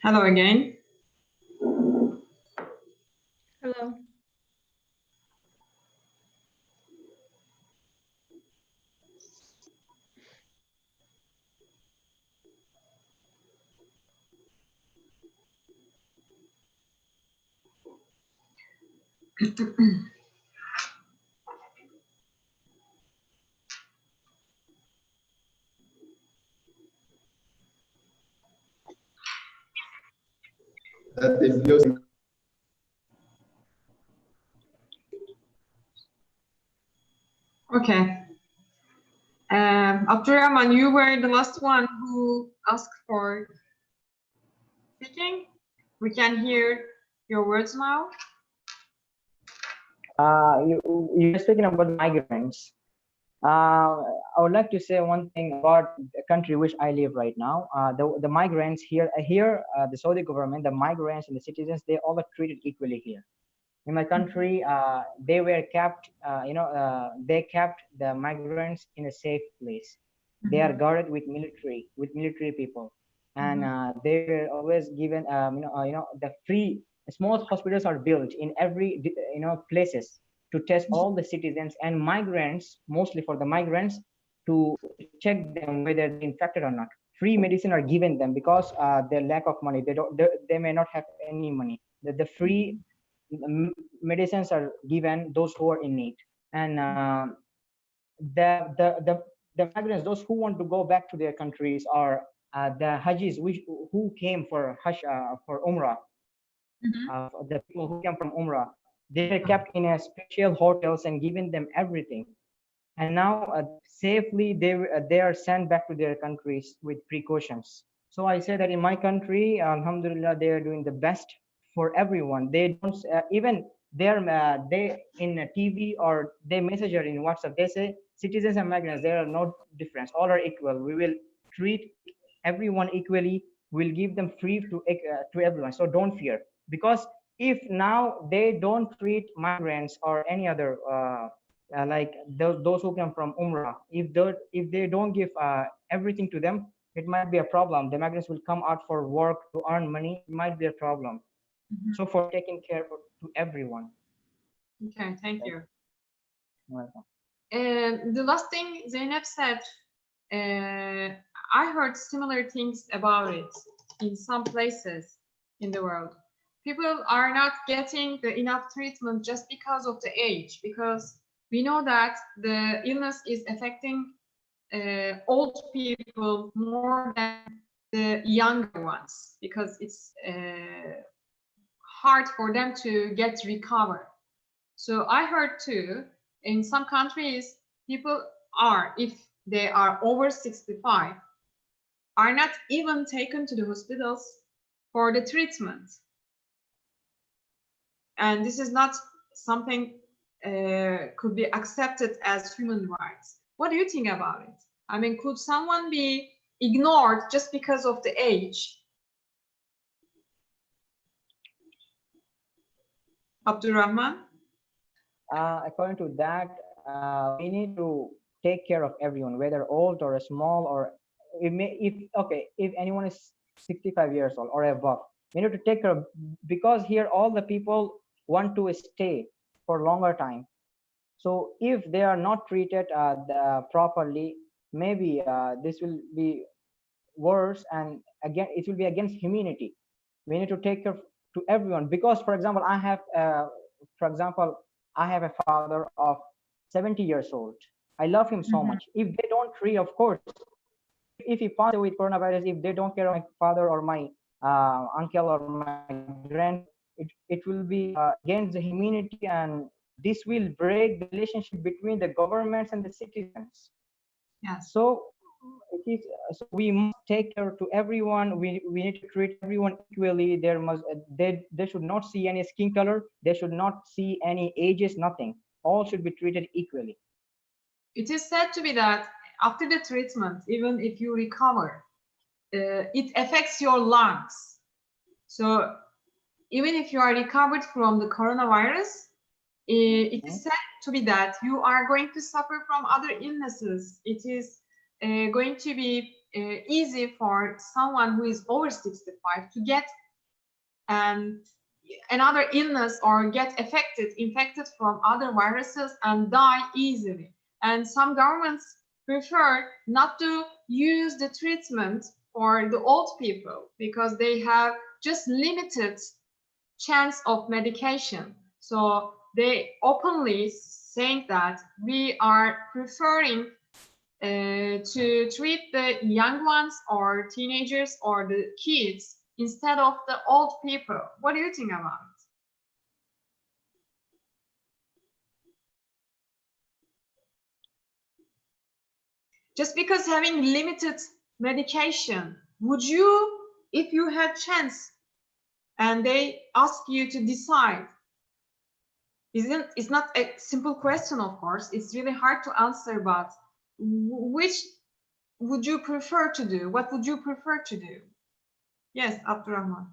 Hello again. Hello. Okay. Abdurrahman, you were the last one who asked for speaking. We can hear your words now. You're speaking about migrants. I would like to say one thing about the country which I live right now. The migrants here, the Saudi government, the migrants and the citizens, they all are treated equally here. In my country, they were kept, they kept the migrants in a safe place. They are guarded with military people, and they were always given, the free small hospitals are built in every, places to test all the citizens and migrants, mostly for the migrants, to check them whether they're infected or not. Free medicine are given them because their lack of money, they may not have any money. The free medicines are given those who are in need, and the migrants, those who want to go back to their countries, are the hajis who came for for umrah. The people who came from umrah, they were kept in a special hotels and given them everything, and now safely they are sent back to their countries with precautions. So I say that in my country, alhamdulillah, they are doing the best for everyone. They don't even they in a TV or they messenger in WhatsApp, they say citizens and migrants, there are no difference, all are equal. We will treat everyone equally. We'll give them free to everyone, so don't fear. Because if now they don't treat migrants or any other like those who come from umrah, if they don't give everything to them, it might be a problem. The migrants will come out for work to earn money, it might be a problem. So for taking care to everyone. Okay, thank you. Welcome. The last thing Zeynep said, I heard similar things about it in some places in the world. People are not getting the enough treatment just because of the age, because we know that the illness is affecting old people more than the younger ones, because it's hard for them to get recovered. So I heard too, in some countries, people are, if they are over 65, are not even taken to the hospitals for the treatment. And this is not something could be accepted as human rights. What do you think about it? I mean, could someone be ignored just because of the age? Abdurrahman? According to that, we need to take care of everyone, whether old or small, or if anyone is 65 years old or above, we need to take care of, because here all the people want to stay for longer time. So if they are not treated properly, maybe this will be worse, and again it will be against humanity. We need to take care to everyone, because for example I have a father of 70 years old. I love him so much. Mhm. If they don't treat, of course, if he passes away with coronavirus, if they don't care of my father or my uncle or my grandfather, it will be against the humanity, and this will break the relationship between the governments and the citizens. Yes. So it is, so we must take care to everyone. We need to treat everyone equally. There must they should not see any skin color. They should not see any ages. Nothing. All should be treated equally. It is said to be that after the treatment, even if you recover, it affects your lungs. So even if you are recovered from the coronavirus, it is said to be that you are going to suffer from other illnesses. It is going to be easy for someone who is over 65 to get um, another illness or get infected from other viruses and die easily. And some governments prefer not to use the treatment for the old people because they have just limited chance of medication. So they openly saying that we are preferring to treat the young ones or teenagers or the kids instead of the old people. What do you think about it? Just because having limited medication, would you, if you had chance and they ask you to decide, it's not a simple question, of course, it's really hard to answer, but which would you prefer to do? What would you prefer to do? Yes, Abdurrahman.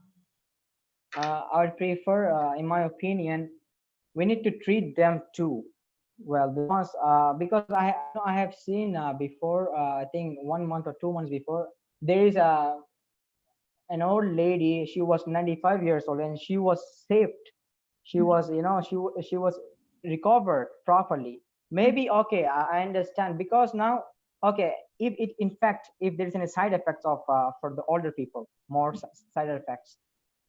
I would prefer, in my opinion, we need to treat them too well, because I have seen before, I think 1 month or 2 months before, there is an old lady. She was 95 years old and she was saved. She was, she was recovered properly. Maybe okay, I understand, because now, okay, if it in fact, if there is any side effects of for the older people, more side effects,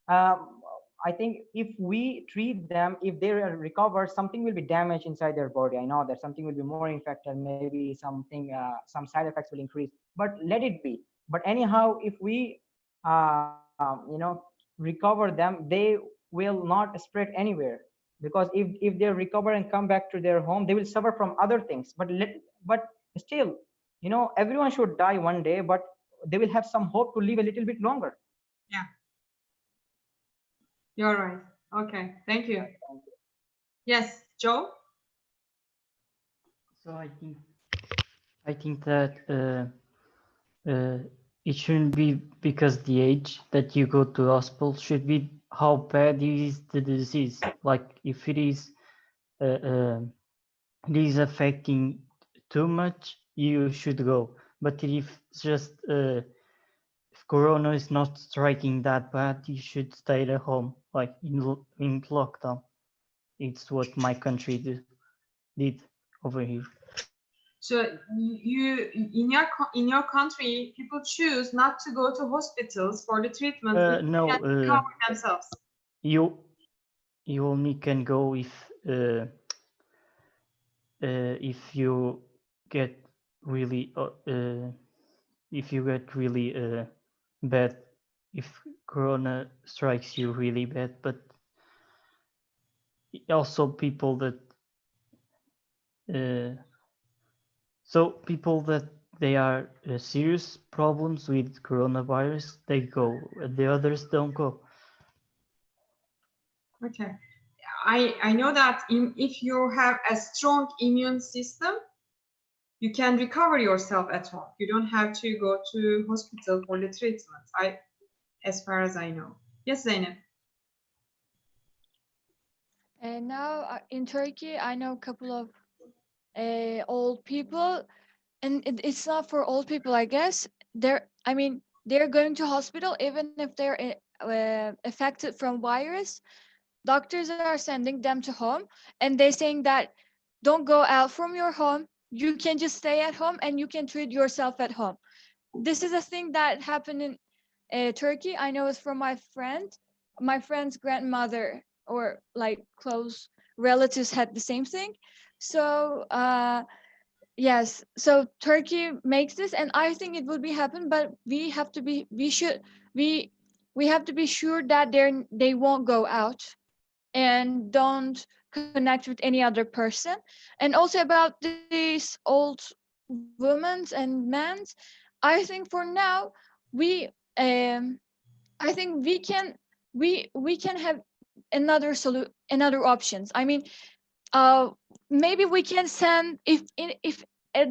um, I think if we treat them, if they are recovered, something will be damaged inside their body. I know that something will be more infected, maybe something, some side effects will increase, but let it be. But anyhow, if we, recover them, they will not spread anywhere. Because if they recover and come back to their home, they will suffer from other things. But still, everyone should die one day, but they will have some hope to live a little bit longer. Yeah, you're right. Okay, thank you. Yes, Joe? So I think that it shouldn't be because the age that you go to hospital, should be how bad is the disease. Like if it is affecting too much, you should go. But if just if corona is not striking that bad, you should stay at home, like in lockdown. It's what my country did over here. So you in your country, people choose not to go to hospitals for the treatment if they can No, cover themselves. you only can go if you get really bad, if corona strikes you really bad. But also people that so people that they are serious problems with coronavirus, they go. The others don't go. Okay. I know that if you have a strong immune system, you can recover yourself at home. You don't have to go to hospital for the treatment. As far as I know. Yes, Zeynep. And now in Turkey, I know a couple of old people, and it's not for old people, I guess. I mean, they're going to hospital even if they're affected from virus. Doctors are sending them to home, and they're saying that don't go out from your home. You can just stay at home and you can treat yourself at home. This is a thing that happened in Turkey. I know it's from my friend. My friend's grandmother or like close relatives had the same thing. So yes, so Turkey makes this, and I think it will be happen. But we have to be, we we have to be sure that they won't go out and don't connect with any other person. And also about these old women's and men's, I think for now we I think we can have another options. I mean, uh, maybe we can send if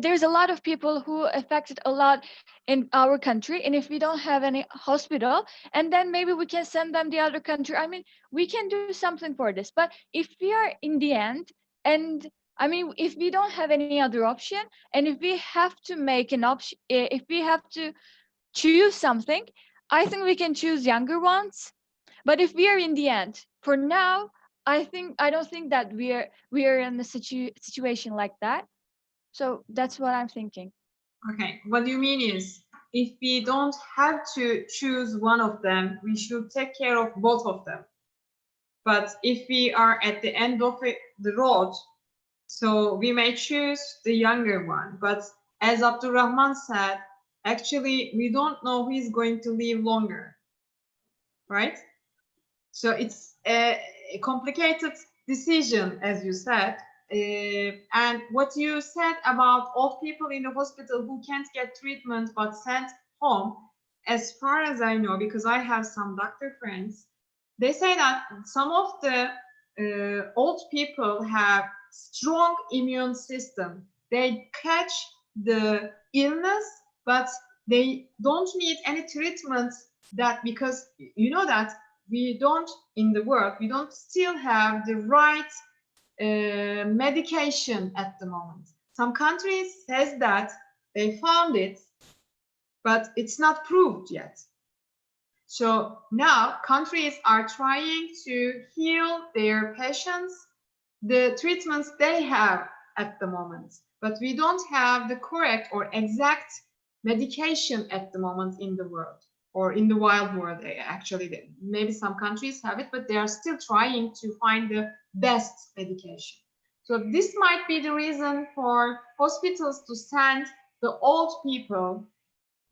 there's a lot of people who affected a lot in our country, and if we don't have any hospital, and then maybe we can send them the other country. I mean, we can do something for this. But if we are in the end, and I mean, if we don't have any other option, and if we have to make an option, if we have to choose something, I think we can choose younger ones. But if we are in the end, for now, I don't think that we are in a situation like that. So that's what I'm thinking. Okay, what you mean is if we don't have to choose one of them, we should take care of both of them. But if we are at the end of the road, so we may choose the younger one. But as Abdurrahman said, actually, we don't know who is going to live longer, right? So it's a complicated decision, as you said. And what you said about old people in the hospital who can't get treatment but sent home, as far as I know, because I have some doctor friends, they say that some of the old people have strong immune system. They catch the illness, but they don't need any treatment, that because you know that we don't, in the world, we don't still have the right medication at the moment. Some countries says that they found it, but it's not proved yet. So now countries are trying to heal their patients, the treatments they have at the moment, but we don't have the correct or exact medication at the moment in the world, or in the wild world. Actually, maybe some countries have it, but they are still trying to find the best medication. So this might be the reason for hospitals to send the old people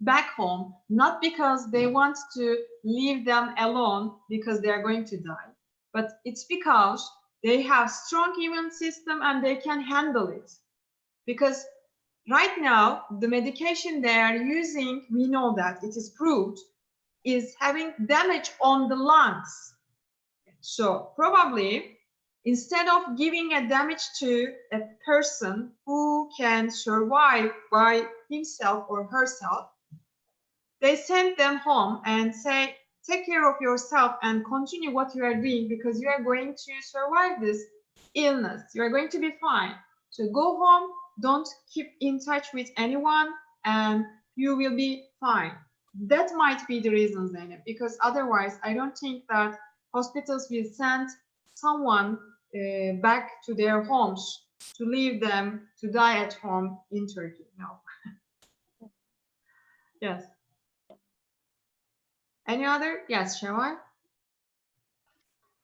back home, not because they want to leave them alone because they are going to die, but it's because they have strong immune system and they can handle it. Because right now, the medication they are using, we know that it is proved, is having damage on the lungs. So probably instead of giving a damage to a person who can survive by himself or herself, they send them home and say, take care of yourself and continue what you are doing because you are going to survive this illness. You are going to be fine. So go home, don't keep in touch with anyone, and you will be fine. That might be the reason, Zeynep, because otherwise I don't think that hospitals will send someone back to their homes to leave them to die at home in Turkey. No. Yes. Any other? Yes, Shawar?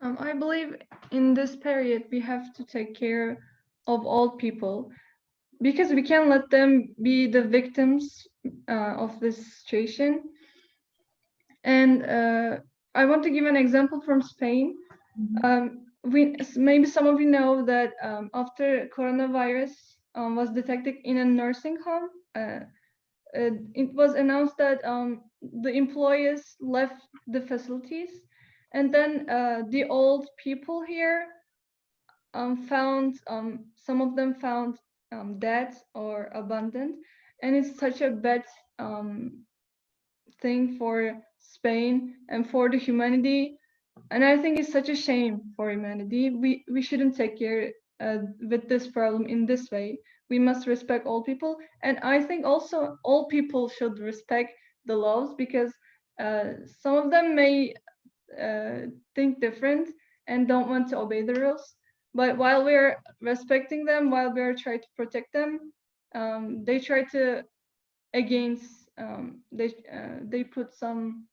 I believe in this period we have to take care of old people because we can't let them be the victims of this situation. And I want to give an example from Spain. Maybe some of you know that after coronavirus was detected in a nursing home, it was announced that the employees left the facilities, and then the old people here found some of them found dead or abandoned, and it's such a bad thing for Spain and for the humanity. And I think it's such a shame for humanity. We shouldn't take care with this problem in this way. We must respect all people, and I think also all people should respect the laws because some of them may think different and don't want to obey the rules. but while we're respecting them, while we're trying to protect them, they try to against they put some,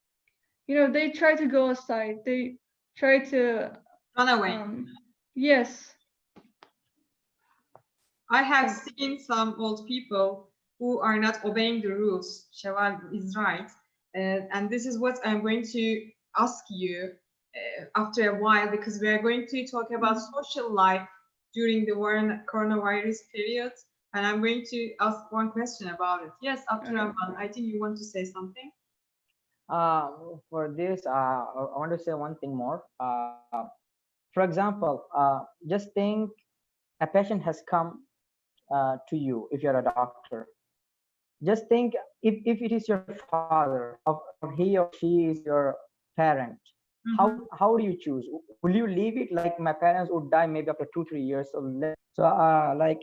they try to go aside, they try to Run away. yes. I have seen some old people who are not obeying the rules. Sheval is right. And this is what I'm going to ask you after a while, because we are going to talk about social life during the coronavirus period. And I'm going to ask one question about it. Yes, Abdurrahman, I think you want to say something. For this, I want to say one thing more. For example, just think a patient has come to you if you're a doctor. Just think if it is your father, or he or she is your parent, how do you choose? Will you leave it? Like, my parents would die maybe after 2-3 years or less. So like,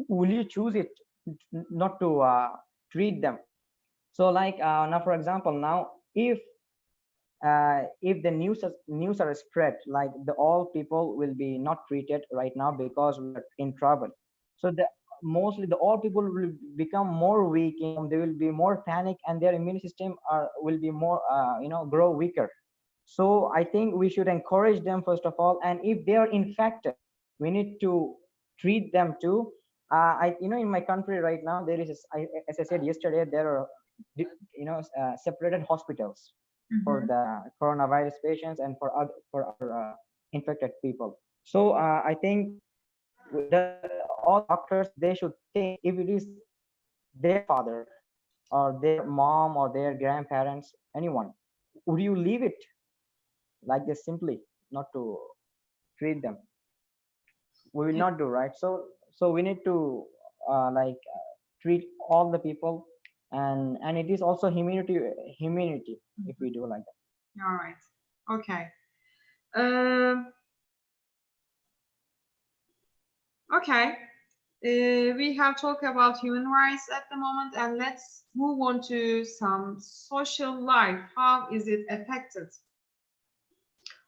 will you choose it not to treat them? So like, now for example, now if the news are spread, like, the all people will be not treated right now because we're in trouble. So mostly the all people will become more weak, they will be more panic, and their immune system will be more grow weaker. So I think we should encourage them first of all, and if they are infected, we need to treat them too. In my country right now, there is, as I said yesterday, there are separated hospitals for the coronavirus patients and for other infected people. So I think all doctors, they should think, if it is their father or their mom or their grandparents, anyone, would you leave it like this simply not to treat them? We will not do, right? So we need to treat all the people, and it is also humanity if we do like that. All right. Okay. Okay. We have talked about human rights at the moment, and let's move on to some social life. How is it affected?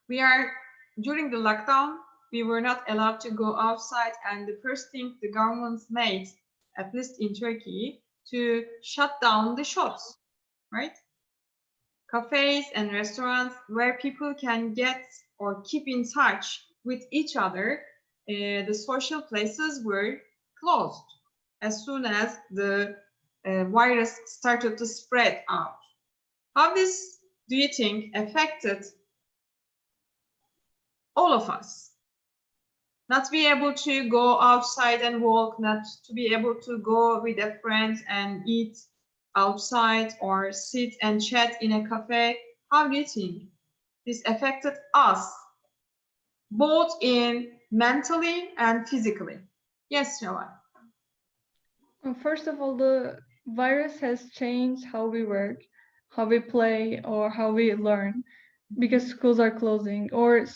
During the lockdown, we were not allowed to go outside, and the first thing the government made, at least in Turkey, to shut down the shops, right? Cafes and restaurants where people can get or keep in touch with each other, the social places were closed as soon as the virus started to spread out. How this do you think affected all of us? Not to be able to go outside and walk, not to be able to go with a friend and eat outside or sit and chat in a cafe. How do you think this affected us, both in mentally and physically? Yes, Shawar. First of all, the virus has changed how we work, how we play, or how we learn, because schools are closing, or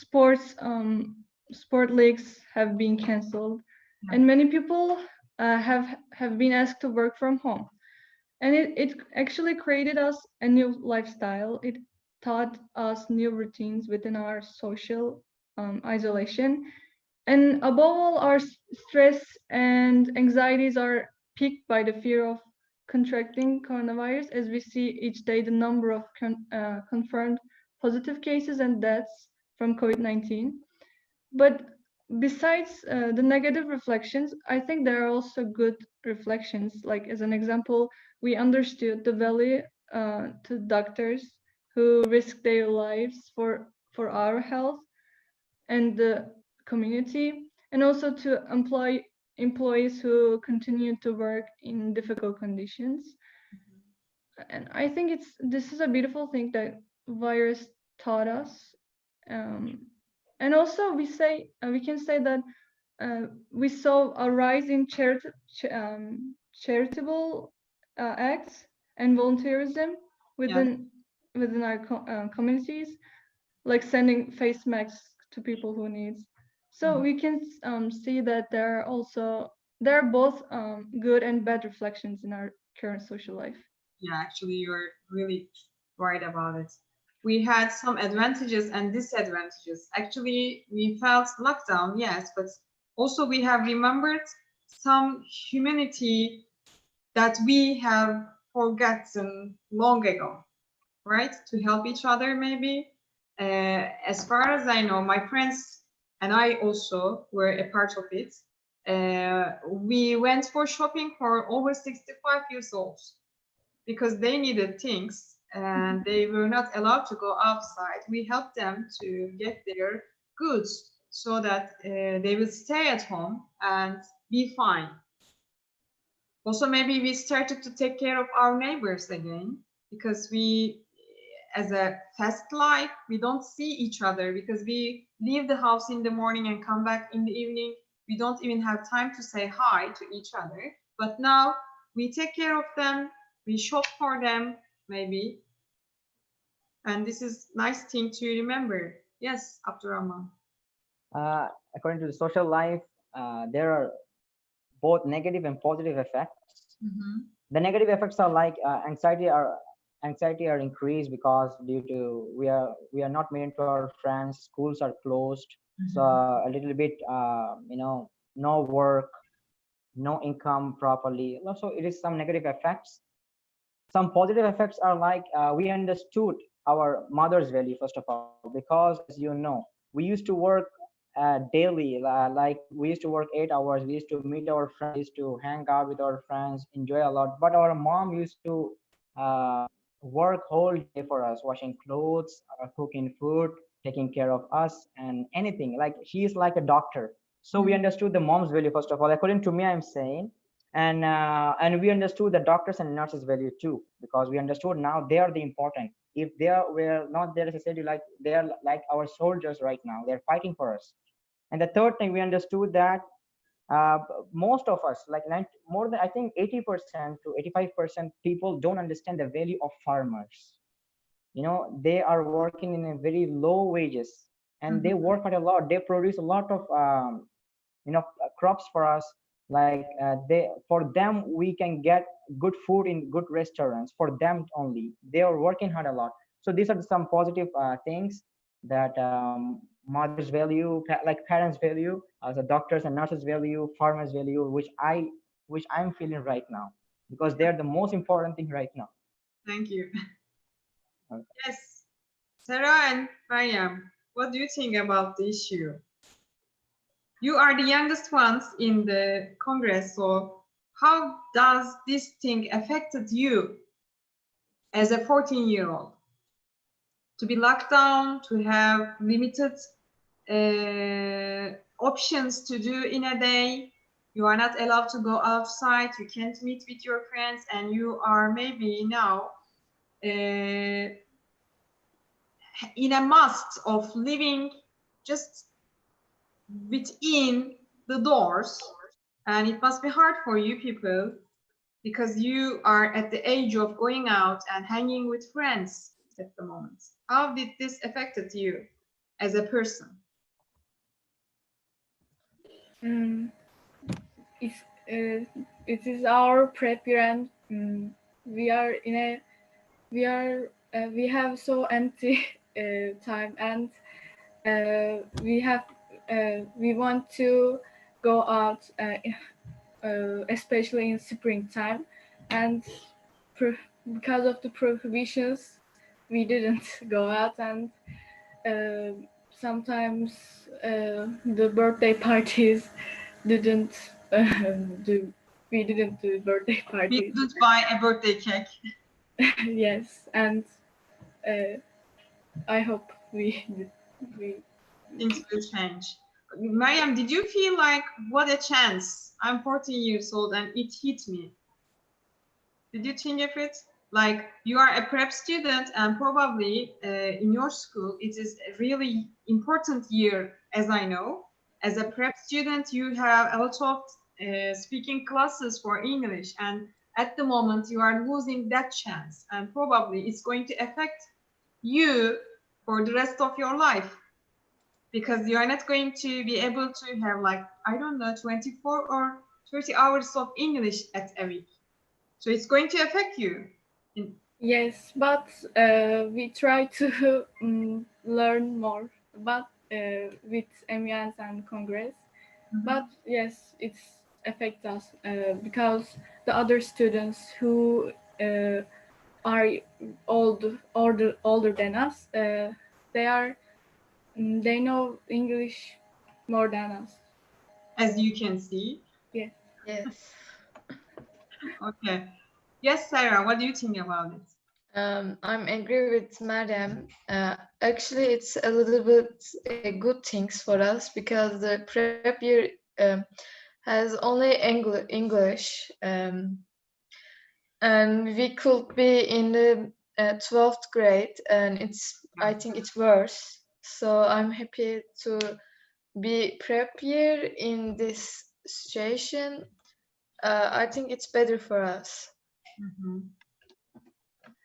sport leagues have been canceled, and many people have been asked to work from home. And it actually created us a new lifestyle. It taught us new routines within our social isolation. And above all, our stress and anxieties are piqued by the fear of contracting coronavirus, as we see each day the number of confirmed positive cases and deaths from COVID-19. But besides the negative reflections, I think there are also good reflections. Like, as an example, we understood the value to doctors who risk their lives for our health and the community, and also to employees who continue to work in difficult conditions. And I think this is a beautiful thing that virus taught us. And also we can say that we saw a rise in charitable acts and volunteerism within our communities, like sending face masks to people who need. So we can see that there are both good and bad reflections in our current social life. Yeah, actually, you're really right about it. we had some advantages and disadvantages. Actually, we felt lockdown, yes, but also we have remembered some humanity that we have forgotten long ago, right? To help each other, maybe. As far as I know, my friends and I also were a part of it. We went for shopping for over 65 years old because they needed things and they were not allowed to go outside. We helped them to get their goods so that they will stay at home and be fine. Also, maybe we started to take care of our neighbors again because we, as a fast life, we don't see each other because we leave the house in the morning and come back in the evening. We don't even have time to say hi to each other. But now we take care of them, we shop for them, maybe. And this is nice thing to remember. Yes, Abdurrahman. According to the social life, there are both negative and positive effects. The negative effects are like anxiety are increased because due to we are not meeting to our friends, schools are closed, so a little bit no work, no income properly. Also, it is some negative effects. Some positive effects are like we understood our mother's value first of all, because as you know, we used to work daily, like we used to work 8 hours, we used to meet our friends, used to hang out with our friends, enjoy a lot, but our mom used to work whole day for us, washing clothes, cooking food, taking care of us and anything, like she is like a doctor. So we understood the mom's value first of all, according to me, I'm saying. And we understood the doctors and nurses value too, because we understood now they are the important. If they were not there in society, like they are like our soldiers right now, they're fighting for us. And the third thing, we understood that uh, most of us, like more than I think 80% to 85% people don't understand the value of farmers. They are working in a very low wages, and they work hard a lot, they produce a lot of crops for us, like for them we can get good food in good restaurants, for them only, they are working hard a lot. So these are some positive things that mothers value, like parents value, as a doctors and nurses value, farmers value, which I'm feeling right now, because they're the most important thing right now. Thank you. Okay. Yes, Sarah and Mariam, what do you think about the issue? You are the youngest ones in the Congress, so how does this thing affected you as a 14-year-old? To be locked down, to have limited options to do in a day, you are not allowed to go outside, you can't meet with your friends, and you are maybe now in a must of living just within the doors, and it must be hard for you people because you are at the age of going out and hanging with friends at the moment. How did this affected you as a person? If it is our preference, we are in a we have so empty time, and we want to go out, especially in springtime, and because of the prohibitions, we didn't go out, and sometimes the birthday parties didn't do. We didn't do birthday We parties. didn't buy a birthday cake. Yes, and I hope Things will change. Mariam, did you feel like, what a chance? I'm 14 years old and it hit me. Did you think of it? Like, you are a prep student and probably in your school, it is a really important year, as I know. As a prep student, you have a lot of speaking classes for English, and at the moment you are losing that chance, and probably it's going to affect you for the rest of your life, because you are not going to be able to have, like, I don't know, 24 or 30 hours of English at a week. So it's going to affect you Yes, but we try to learn more, but with MUNs and Congress. But yes, it's affect us because the other students who are older than us, they are they know English more than us. As you can see. Yeah. Yes. Okay. Yes, Sarah, what do you think about it? I'm agree with Madam. Actually, it's a little bit good things for us because the prep year has only English, and we could be in the 12th grade, and I think it's worse. So I'm happy to be prep year in this situation. I think it's better for us.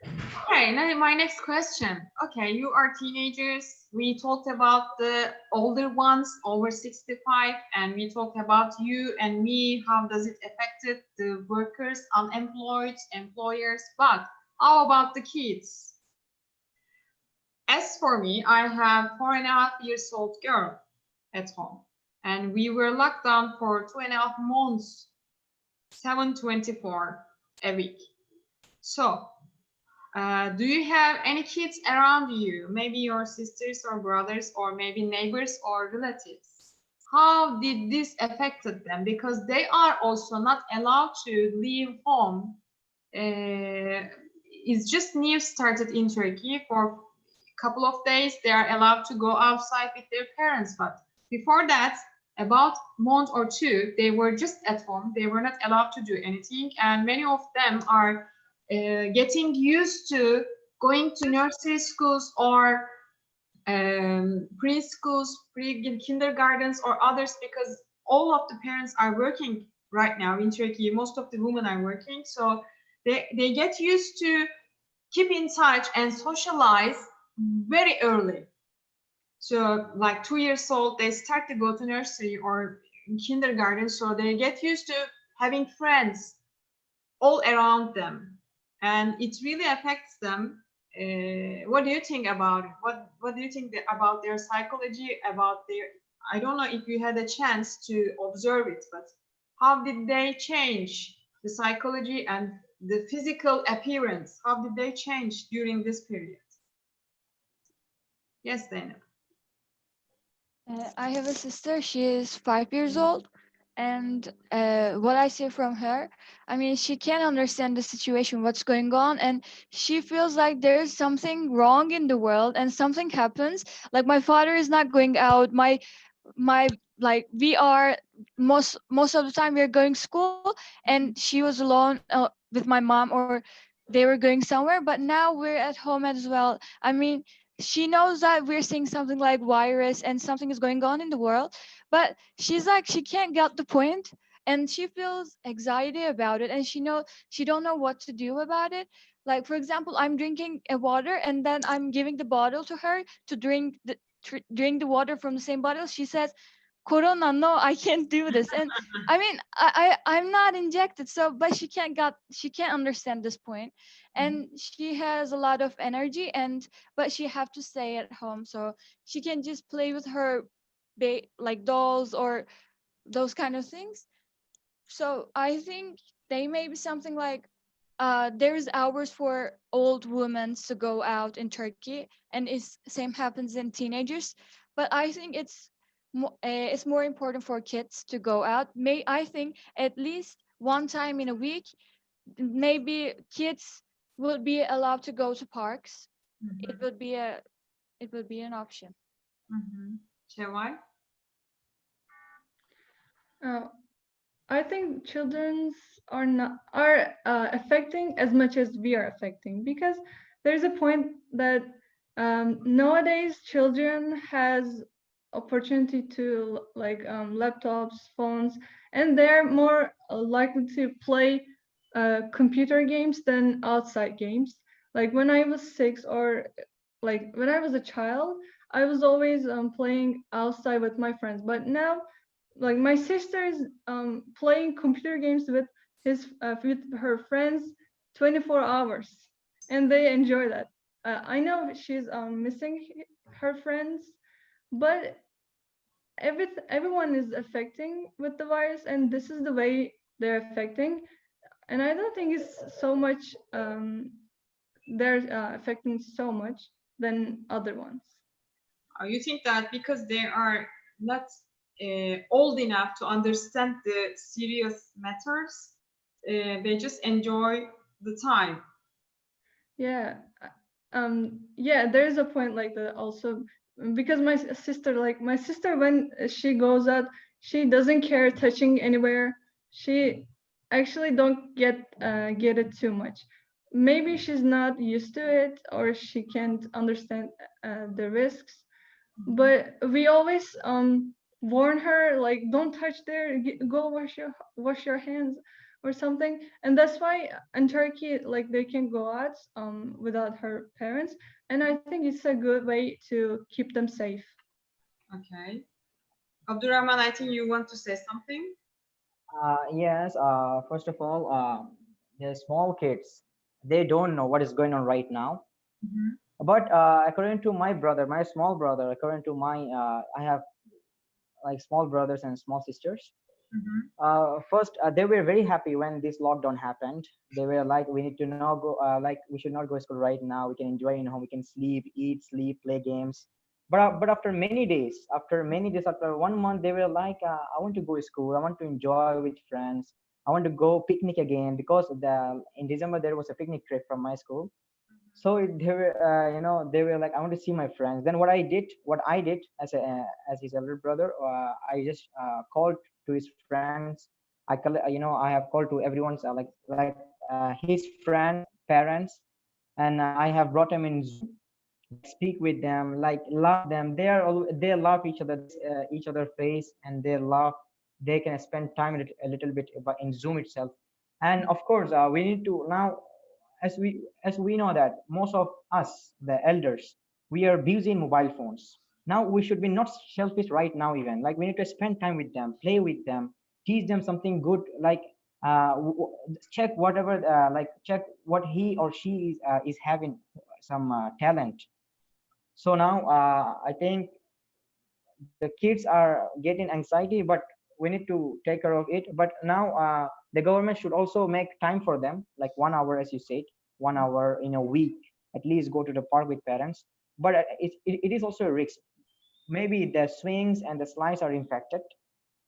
Okay, now my next question. Okay, you are teenagers. We talked about the older ones over 65, and we talked about you and me. How does it affected the workers, unemployed, employers? But how about the kids? As for me, I have 4.5 years old girl at home, and we were locked down for 2.5 months, 7/24 a week. So do you have any kids around you? Maybe your sisters or brothers, or maybe neighbors or relatives. How did this affected them? Because they are also not allowed to leave home. It's just new started in Turkey for a couple of days. They are allowed to go outside with their parents, but before that, about month or two, they were just at home. They were not allowed to do anything, and many of them are getting used to going to nursery schools or preschools, kindergartens, or others, because all of the parents are working right now in Turkey. Most of the women are working, so they get used to keep in touch and socialize very early. So like 2 years old, they start to go to nursery or kindergarten, so they get used to having friends all around them, and it really affects them. What do you think about it? What do you think about their psychology, about their, I don't know if you had a chance to observe it, but how did they change the psychology and the physical appearance? How did they change during this period? Yes, Dana. I have a sister. She is 5 years old, and what I see from her, I mean, she can't understand the situation, what's going on, and she feels like there's something wrong in the world, and something happens. Like my father is not going out. My like we are most of the time we're going school, and she was alone with my mom, or they were going somewhere. But now we're at home as well. I mean, she knows that we're seeing something like virus and something is going on in the world, but she's like she can't get the point, and she feels anxiety about it, and she don't know what to do about it. Like for example, I'm drinking a water, and then I'm giving the bottle to her to drink the water from the same bottle. She says, Corona, no, I can't do this. And I mean, I'm not injected, so but she can't understand this point, and she has a lot of energy, and but she have to stay at home, so she can just play with her like dolls or those kind of things. So I think they may be something like there's hours for old women to go out in Turkey, and it's same happens in teenagers. But I think it's more important for kids to go out. I think at least one time in a week, maybe kids will be allowed to go to parks. It would be an option. Şevval? I think children's are affecting as much as we are affecting, because there's a point that nowadays children has opportunity to like laptops, phones, and they're more likely to play computer games than outside games. Like when I was 6, or like when I was a child, I was always playing outside with my friends. But now, like my sister is playing computer games with with her friends 24 hours, and they enjoy that. I know she's missing her friends, but everyone is affecting with the virus, and this is the way they're affecting. And I don't think it's so much they're affecting so much than other ones. You think that because they are not old enough to understand the serious matters, they just enjoy the time? Yeah, yeah, there is a point like that also, because my sister, when she goes out, she doesn't care touching anywhere. She actually don't get it too much. Maybe she's not used to it, or she can't understand the risks. But we always warn her, like, don't touch there, go wash your hands or something. And that's why in Turkey, like, they can go out without her parents, and I think it's a good way to keep them safe. Okay. Abdurrahman, I think you want to say something. Yes. First of all, the small kids, they don't know what is going on right now. But according to my brother, my small brother, according to my, I have like small brothers and small sisters. First, they were very happy when this lockdown happened. They were like, we need to not go, like, we should not go to school right now. We can enjoy in home. We can sleep, eat, sleep, play games. But after many days, after 1 month, they were like, I want to go to school. I want to enjoy with friends. I want to go picnic again, because in December there was a picnic trip from my school. So they were, they were like, I want to see my friends. Then what I did as as his elder brother, I just called to his friends. I have called to everyone's his friends, parents, and I have brought them in Zoom, like speak with them, like love them. They love each other face, and they love. They can spend time a little bit in Zoom itself. And of course, we need to now, as we know that most of us, the elders, we are busy in mobile phones. Now we should be not selfish right now. Even like we need to spend time with them, play with them, teach them something good, like check whatever, check what he or she is having some talent. So now I think the kids are getting anxiety, but we need to take care of it. But now the government should also make time for them, like 1 hour, as you said, 1 hour in a week, at least go to the park with parents. But it is also a risk. Maybe the swings and the slides are infected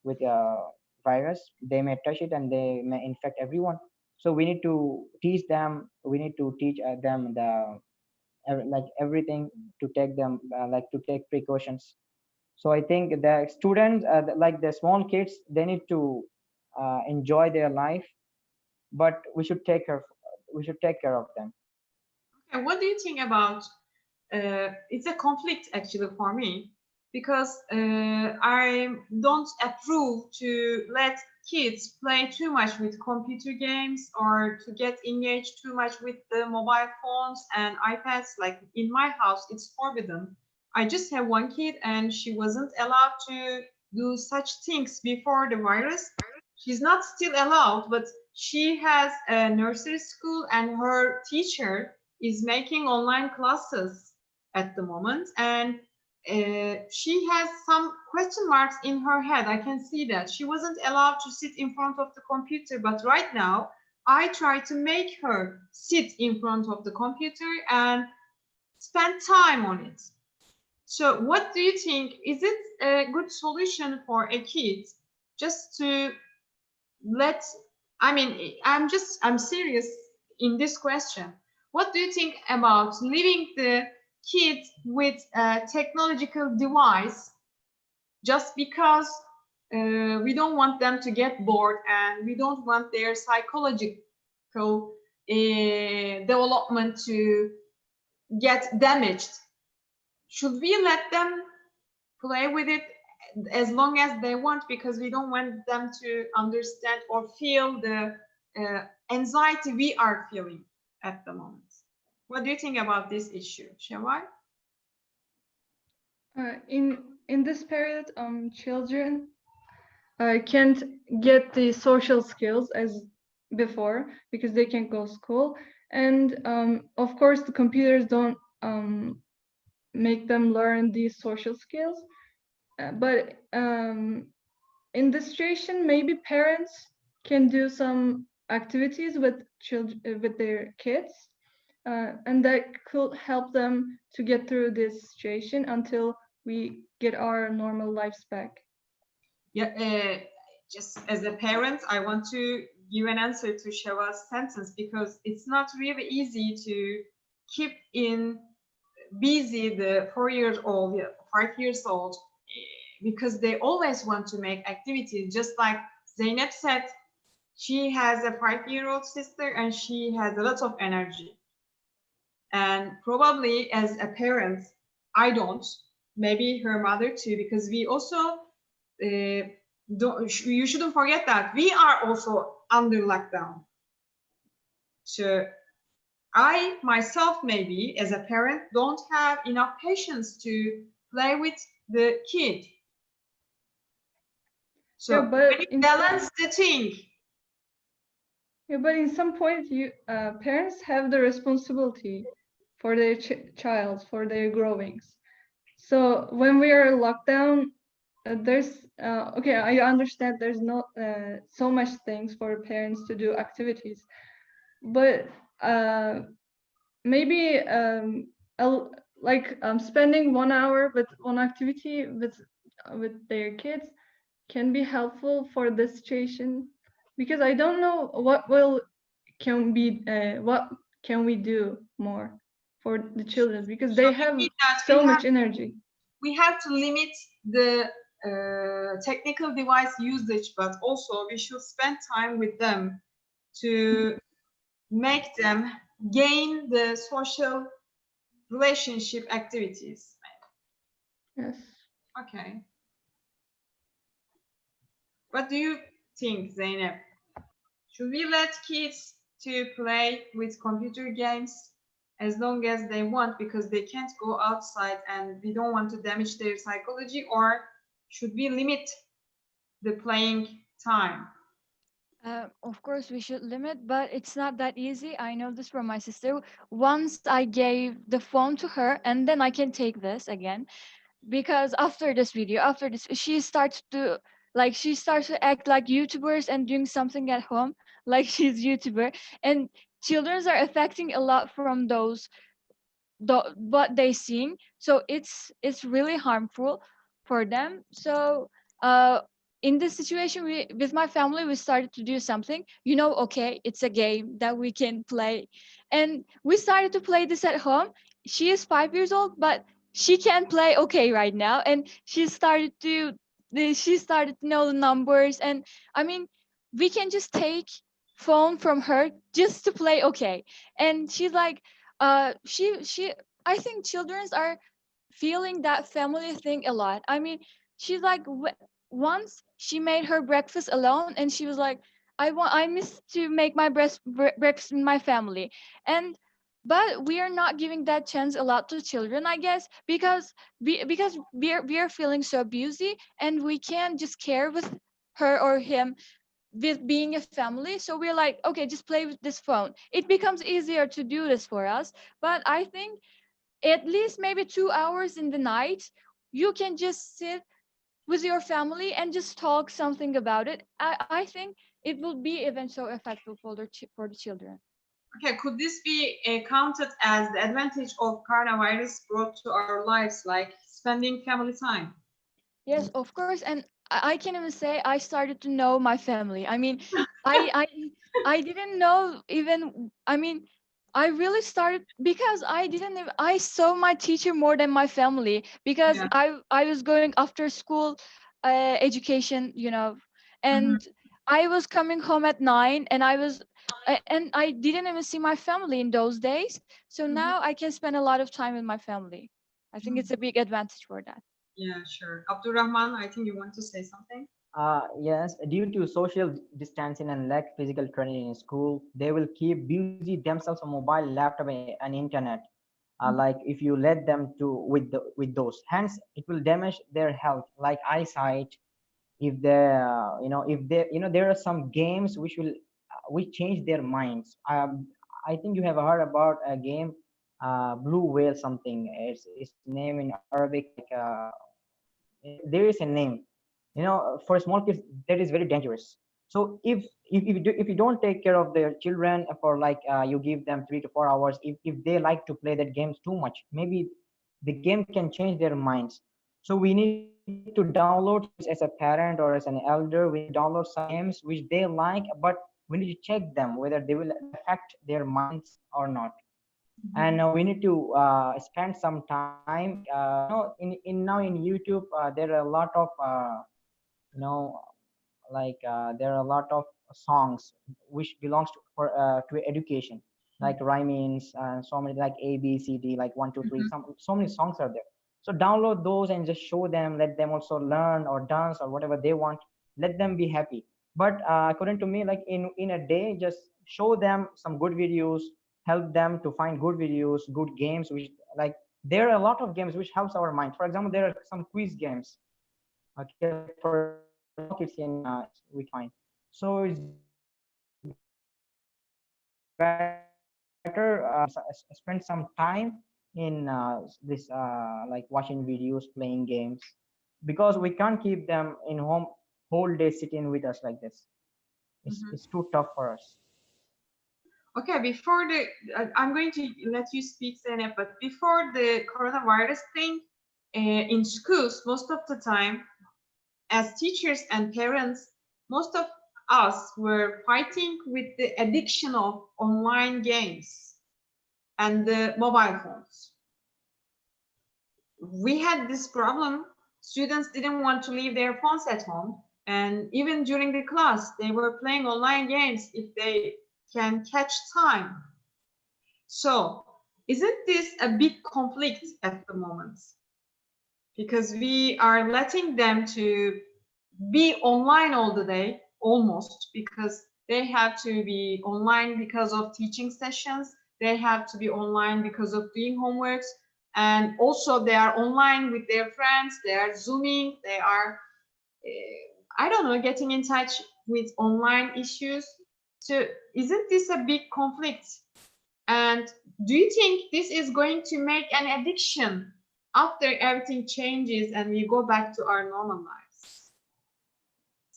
with a virus. They may touch it and they may infect everyone. So we need to teach them. We need to teach them like everything, to take them like to take precautions. So I think the students, like the small kids, they need to enjoy their life, but we should take care of them. Okay, what do you think about? It's a conflict actually for me, because I don't approve to let kids play too much with computer games or to get engaged too much with the mobile phones and iPads. Like in my house, it's forbidden. I just have one kid and she wasn't allowed to do such things before the virus. She's not still allowed, but she has a nursery school and her teacher is making online classes at the moment, and she has some question marks in her head. I can see that she wasn't allowed to sit in front of the computer, but right now I try to make her sit in front of the computer and spend time on it. So what do you think? Is it a good solution for a kid just to let, I mean, I'm serious in this question. What do you think about leaving the kid with a technological device just because we don't want them to get bored and we don't want their psychological development to get damaged? Should we let them play with it as long as they want, because we don't want them to understand or feel the anxiety we are feeling at the moment? What do you think about this issue, Shawai? In this period, children can't get the social skills as before, because they can't go to school, And of course, the computers don't make them learn these social skills. But in this situation, maybe parents can do some activities with children, with their kids, and that could help them to get through this situation until we get our normal lives back. Yeah, just as a parent, I want to give an answer to Sheva's sentence because it's not really easy to keep in busy the 4 years old, 5 years old, because they always want to make activities. Just like Zeynep said, she has a 5-year-old sister and she has a lot of energy. And probably as a parent, I don't, maybe her mother too, because we also you shouldn't forget that we are also under lockdown. So I myself, maybe as a parent, don't have enough patience to play with the kid. So Yeah, but when you balance the thing. Yeah, but in some point, you parents have the responsibility for their child, for their growings. So when we are locked down, there's okay, I understand there's not so much things for parents to do activities, but maybe like spending 1 hour with one activity with their kids can be helpful for this situation, because I don't know what can we do more for the children, because they have so much energy. We have to limit the technical device usage, but also we should spend time with them to make them gain the social relationship activities. Yes. Okay. What do you think, Zeynep? Should we let kids to play with computer games as long as they want because they can't go outside and we don't want to damage their psychology, or should we limit the playing time? Of course, we should limit, but it's not that easy. I know this from my sister. Once I gave the phone to her, and then I can take this again, because after this video, after this, she starts to act like YouTubers and doing something at home, like she's YouTuber, and children are affecting a lot from what they seeing. So it's really harmful for them. So in this situation, with my family, we started to do something, okay, it's a game that we can play, and we started to play this at home. She is 5 years old, but she can play okay right now, and she started to know the numbers. And I mean, we can just take phone from her just to play okay. And she's like, she I think childrens are feeling that family thing a lot. I mean, she's like, once she made her breakfast alone, and she was like, I miss to make my breakfast in my family. And but we are not giving that chance a lot to children, I guess, because we are feeling so busy, and we can't just care with her or him with being a family. So we're like, okay, just play with this phone. It becomes easier to do this for us. But I think at least maybe 2 hours in the night, you can just sit with your family and just talk something about it. I think it will be even so effective for the children. Okay, could this be counted as the advantage of coronavirus brought to our lives, like spending family time? Yes, of course. And I can even say I started to know my family. I mean, I I I didn't know even. I mean, I really started because I didn't even, I saw my teacher more than my family, because Yeah. I was going after school education, and I was coming home at 9, and and I didn't even see my family in those days. So now I can spend a lot of time with my family. I think it's a big advantage for that. Yeah, sure. Abdurrahman, I think you want to say something. Yes, due to social distancing and lack physical training in school, they will keep busy themselves on mobile, laptop, and internet. Like if you let them to with those, hence it will damage their health, like eyesight. If they, if they, there are some games which will which change their minds. I think you have heard about a game, Blue Whale something. It's name in Arabic. Like there is a name. You know, for small kids, that is very dangerous. So if you don't take care of their children for like you give them 3 to 4 hours, if they like to play that games too much, maybe the game can change their minds. So we need to download as a parent or as an elder. We need to download some games which they like, but we need to check them whether they will affect their minds or not. And we need to spend some time. In now in YouTube, there are a lot of you know there are a lot of songs which belongs to education, like rhymings and so many, like ABCD, like 1 2 3, so many songs are there. So download those and just show them, let them also learn or dance or whatever they want, let them be happy. But according to me, like in a day, just show them some good videos, help them to find good videos, good games which, like, there are a lot of games which helps our mind. For example, there are some quiz games, okay, like for small kids in we can find. So it's better spend some time in this like watching videos, playing games, because we can't keep them in home whole day sitting with us like this. It's too tough for us. Okay, before I'm going to let you speak, Zeynep, but before the coronavirus thing, in schools, most of the time, as teachers and parents, most of us were fighting with the addiction of online games and the mobile phones. We had this problem. Students didn't want to leave their phones at home, and even during the class, they were playing online games if they can catch time. So, isn't this a big conflict at the moment? Because we are letting them to be online all the day, almost, because they have to be online because of teaching sessions, they have to be online because of doing homeworks, and also they are online with their friends, they are zooming, they are I don't know, getting in touch with online issues. So isn't this a big conflict? And do you think this is going to make an addiction after everything changes and we go back to our normal lives?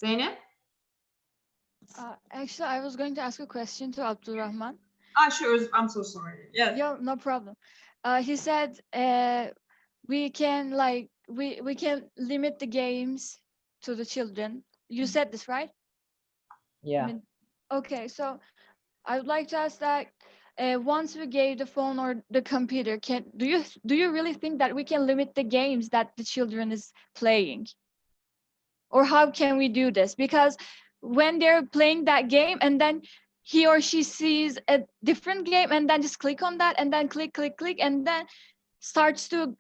Zeynep? Actually, I was going to ask a question to Abdul Rahman. Sure. I'm so sorry. Yes. Yeah, no problem. He said we can we can limit the games to the children. You said this, right? Yeah. Okay, so I would like to ask that once we gave the phone or the computer, do you really think that we can limit the games that the children is playing? Or how can we do this? Because when they're playing that game and then he or she sees a different game and then just click on that and then click and then starts to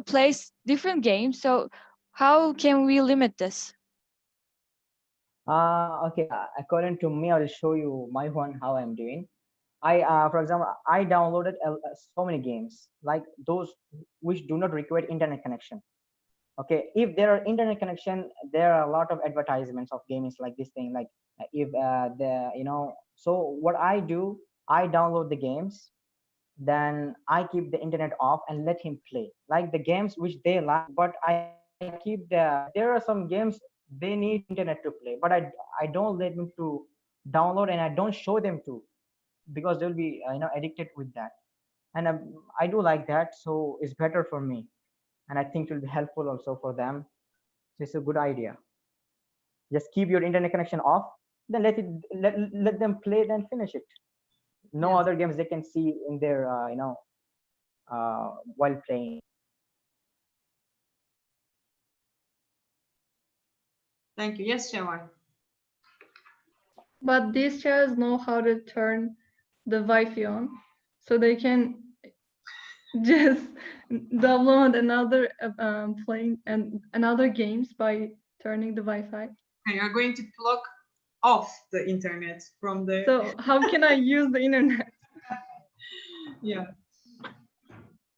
play different games. So how can we limit this? Okay. According to me, I'll show you my one how I'm doing. For example, I downloaded so many games, like those which do not require internet connection. Okay, if there are internet connection, there are a lot of advertisements of games like this thing. Like if so what I do, I download the games, then I keep the internet off and let him play like the games which they like. But I keep there are some games they need internet to play, but I don't let them to download, and I don't show them to, because they'll be addicted with that. And I do like that, so it's better for me, and I think it will be helpful also for them. So it's a good idea. Just keep your internet connection off, then let them play, then finish it. No Yes. other games they can see in their while playing. Thank you. Yes, Shewan. But these children know how to turn the Wi-Fi on, so they can just download another playing and another games by turning the Wi-Fi. Okay, you're going to plug off the internet from the. So how can I use the internet? Yeah.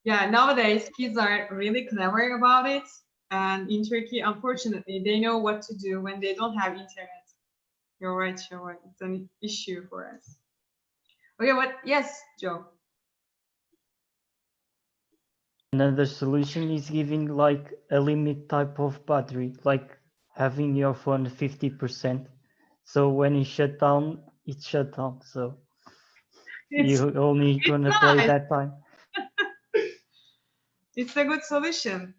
Yeah, nowadays kids are really clever about it. And in Turkey, unfortunately, they know what to do when they don't have internet. You're right, Shewan. It's an issue for us. Okay, what? Yes, Joe. Another solution is giving like a limit type of battery, like having your phone 50%. So when it shut down, it's shut down. So It's, you only it's gonna play nice. that time. It's a good solution.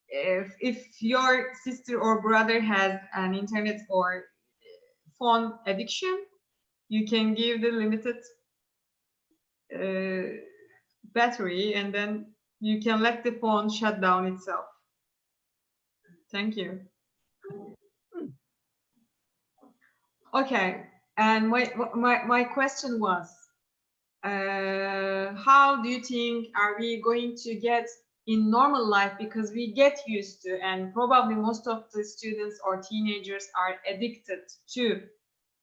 If your sister or brother has an internet or phone addiction, you can give the limited battery, and then you can let the phone shut down itself. Thank you. Okay, and my question was, how do you think are we going to get in normal life, because we get used to, and probably most of the students or teenagers are addicted to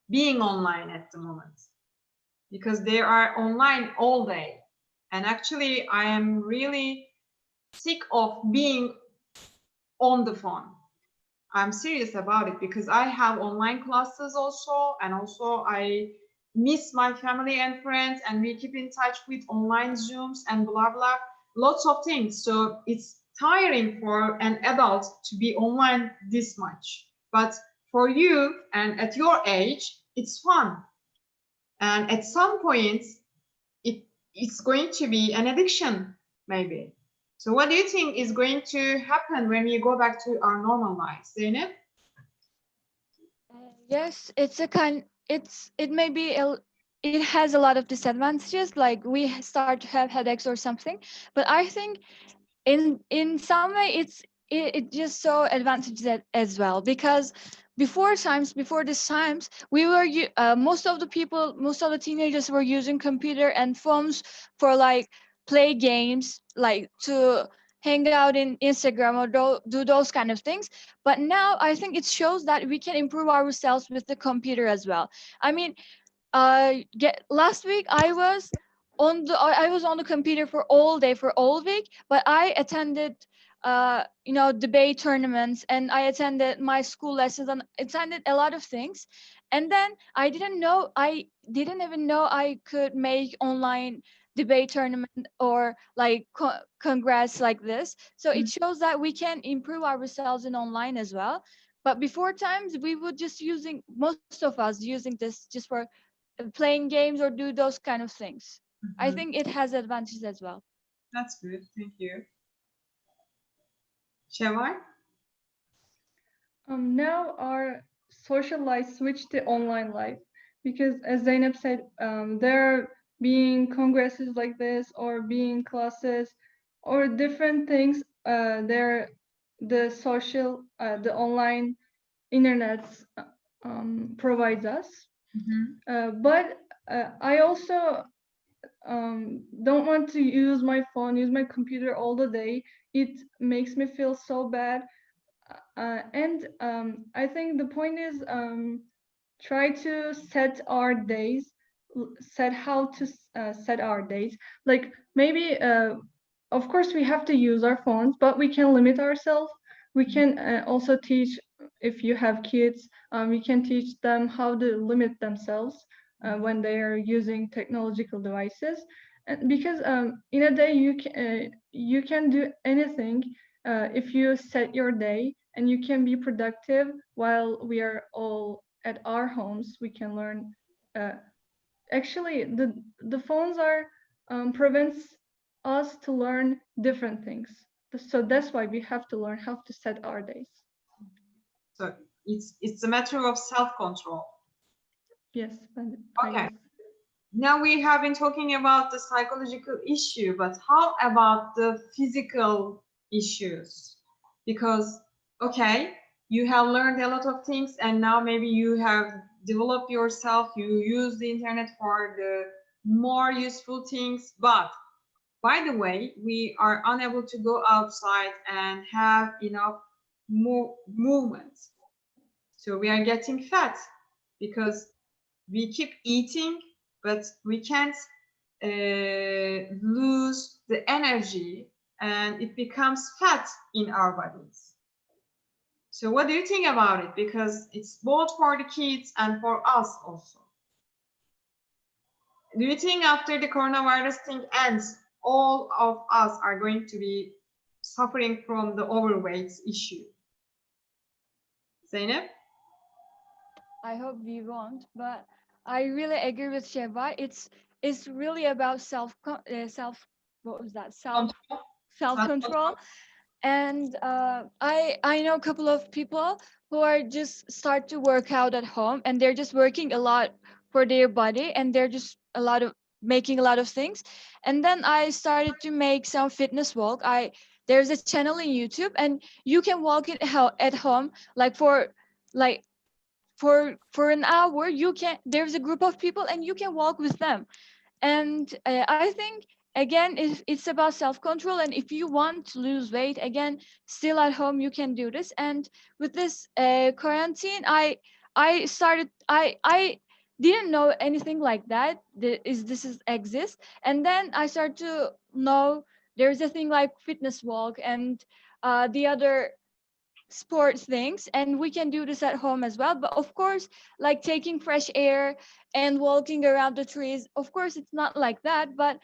being online at the moment, because they are online all day. And actually I am really sick of being on the phone. I'm serious about it, because I have online classes also, and also I miss my family and friends, and we keep in touch with online Zooms and blah blah, lots of things. So it's tiring for an adult to be online this much. But for you and at your age, it's fun. And at some point, it's going to be an addiction, maybe. So what do you think is going to happen when we go back to our normal lives, Zeynep? Yes, it may be it has a lot of disadvantages, like we start to have headaches or something. But I think in some way it just so advantages as well, because before these times, we were most of the teenagers were using computer and phones for like play games, like to hang out in Instagram or do those kind of things. But now I think it shows that we can improve ourselves with the computer as well. I mean, last week I was on the computer for all day for all week, but I attended debate tournaments, and I attended my school lessons and attended a lot of things. And then I didn't even know I could make online debate tournament or like congress like this. So it shows that we can improve ourselves in online as well. But before times, we would just using most of us using this just for playing games or do those kind of things. I think it has advantages as well. That's good. Thank you. Şevval? Now our social life switched to online life, because as Zainab said, there being congresses like this or being classes or different things, the online internet provides us. But I also don't want to use my phone, use my computer all the day. It makes me feel so bad. And I think the point is, try to set our days, set how to set our days. Like maybe, of course, we have to use our phones, but we can limit ourselves. We can also teach, if you have kids, we can teach them how to limit themselves when they are using technological devices. And because in a day you can do anything if you set your day, and you can be productive while we are all at our homes. We can learn. Actually, the phones are prevents us to learn different things. So that's why we have to learn how to set our days. So it's a matter of self-control. Yes. Okay. Now we have been talking about the psychological issue, but how about the physical issues? Because, okay, you have learned a lot of things, and now maybe you have developed yourself, you use the internet for the more useful things, but by the way, we are unable to go outside and have enough movement. So we are getting fat because we keep eating, but we can't lose the energy, and it becomes fat in our bodies. So what do you think about it? Because it's both for the kids and for us also. Do you think after the coronavirus thing ends, all of us are going to be suffering from the overweight issue? Zeynep? I hope we won't, but I really agree with Sheba. It's really about self what was that self control. And I know a couple of people who are just start to work out at home, and they're just working a lot for their body, and they're just a lot of making a lot of things. And then I started to make some fitness walk. I There's a channel in YouTube, and you can walk it at home, like like for an hour. You can There's a group of people, and you can walk with them. And I think, again, it's about self-control. And if you want to lose weight, again, still at home, you can do this. And with this quarantine, I didn't know anything like that. This is exists. And then I started to know there's a thing like fitness walk and the other sports things, and we can do this at home as well. But of course, like taking fresh air and walking around the trees, of course it's not like that. But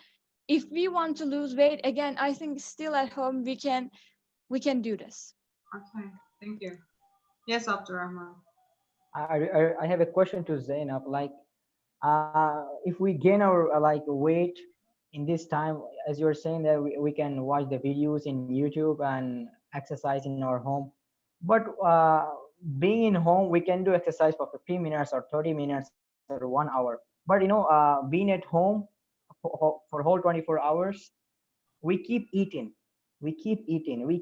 if we want to lose weight, again, I think still at home we can do this. Okay, thank you. Yes, Abdurrahman. I have a question to Zainab. Like, if we gain our like weight in this time, as you're saying that we can watch the videos in YouTube and exercise in our home, but being in home, we can do exercise for 15 minutes or 30 minutes or 1 hour. But being at home for whole 24 hours, we keep eating, we keep eating. We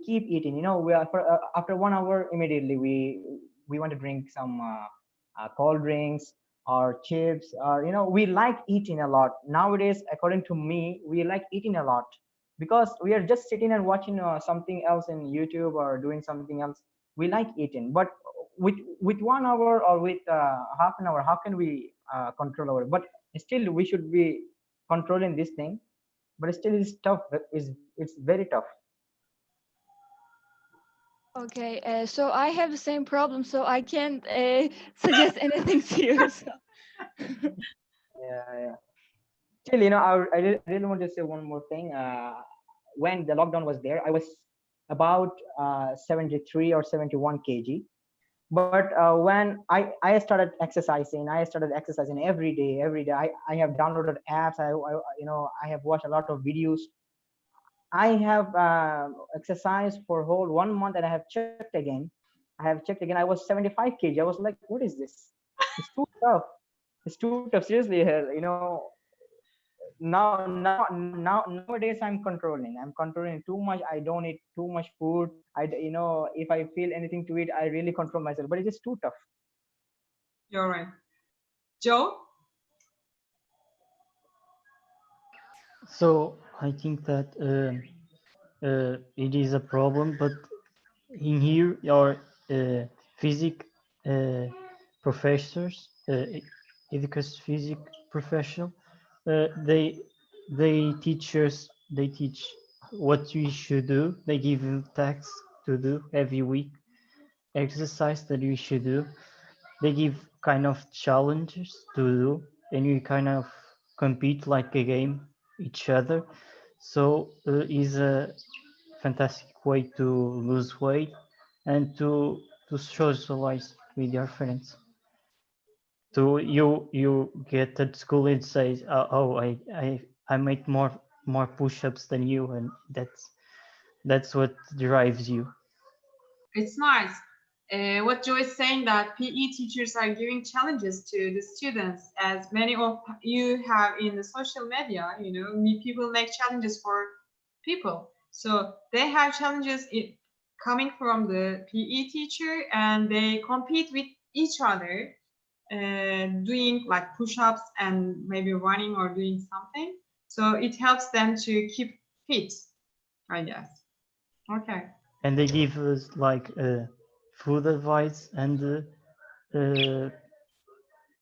are after 1 hour immediately we want to drink some cold drinks or chips, or we like eating a lot nowadays. According to me, we like eating a lot because we are just sitting and watching something else in YouTube or doing something else. We like eating, but with 1 hour or with half an hour, how can we control our? But still we should be controlling this thing, but still it's tough. It's very tough. Okay, so I have the same problem, so I can't suggest anything to you. So. Yeah. Still, I really want to say one more thing. When the lockdown was there, I was about 73 or 71 kg. But when I started exercising every day, every day. I have downloaded apps. I have watched a lot of videos. I have exercised for whole 1 month, and I have checked again. I was 75 kg. I was like, what is this? It's too tough. It's too tough. Seriously, nowadays I'm controlling too much. I don't eat too much food. If I feel anything to eat, I really control myself. But it is too tough. You're right. Joe? So I think that it is a problem, but in here our physics professors, education physics professional, they teach us. They teach what we should do. They give you tasks to do every week, exercise that we should do. They give kind of challenges to do, and we kind of compete like a game each other. So is a fantastic way to lose weight and to socialize with your friends. So you get at school and say, oh, I make more push-ups than you, and that's what drives you. It's nice. What Joe is saying, that PE teachers are giving challenges to the students, as many of you have in the social media. People make challenges for people, so they have challenges coming from the PE teacher, and they compete with each other, doing like push-ups and maybe running or doing something. So it helps them to keep fit, I guess. Okay. And they give us like food advice and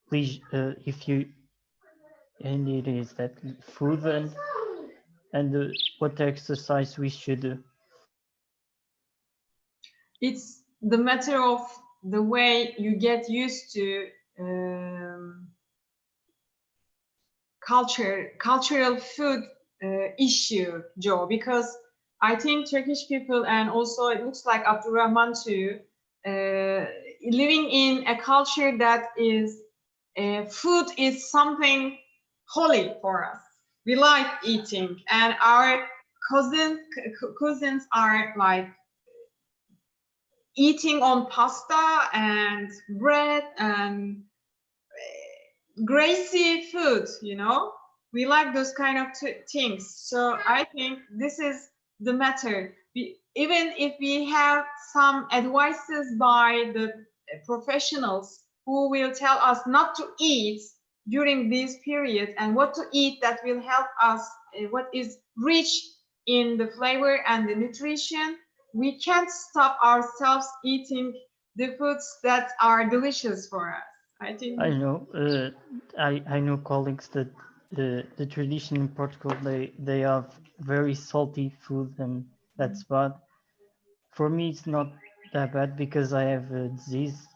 please if you, and it is that food and what exercise we should do. It's the matter of the way you get used to cultural food issue, Joe, because I think Turkish people, and also it looks like Abdurrahman too, living in a culture that is food is something holy for us. We like eating, and our cousins are like eating on pasta and bread and greasy food, you know. We like those kind of things. So I think this is the matter. Even if we have some advices by the professionals who will tell us not to eat during this period and what to eat that will help us, what is rich in the flavor and the nutrition, we can't stop ourselves eating the foods that are delicious for us. I think I know. I know colleagues that the tradition in Portugal, they have very salty food, and that's bad. For me, it's not that bad because I have a disease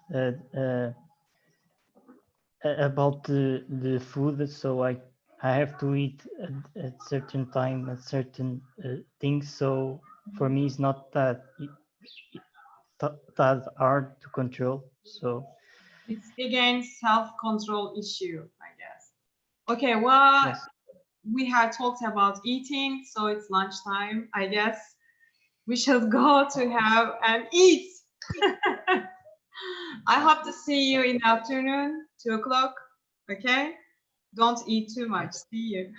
about the food, so I have to eat at certain time at certain things. So for me, it's not that hard to control. So it's again self-control issue, I guess. Okay, well, yes. we have talked about eating, so it's lunchtime. I guess we should go to have and eat. I hope to see you in the afternoon, 2 o'clock. Okay? Don't eat too much. See you.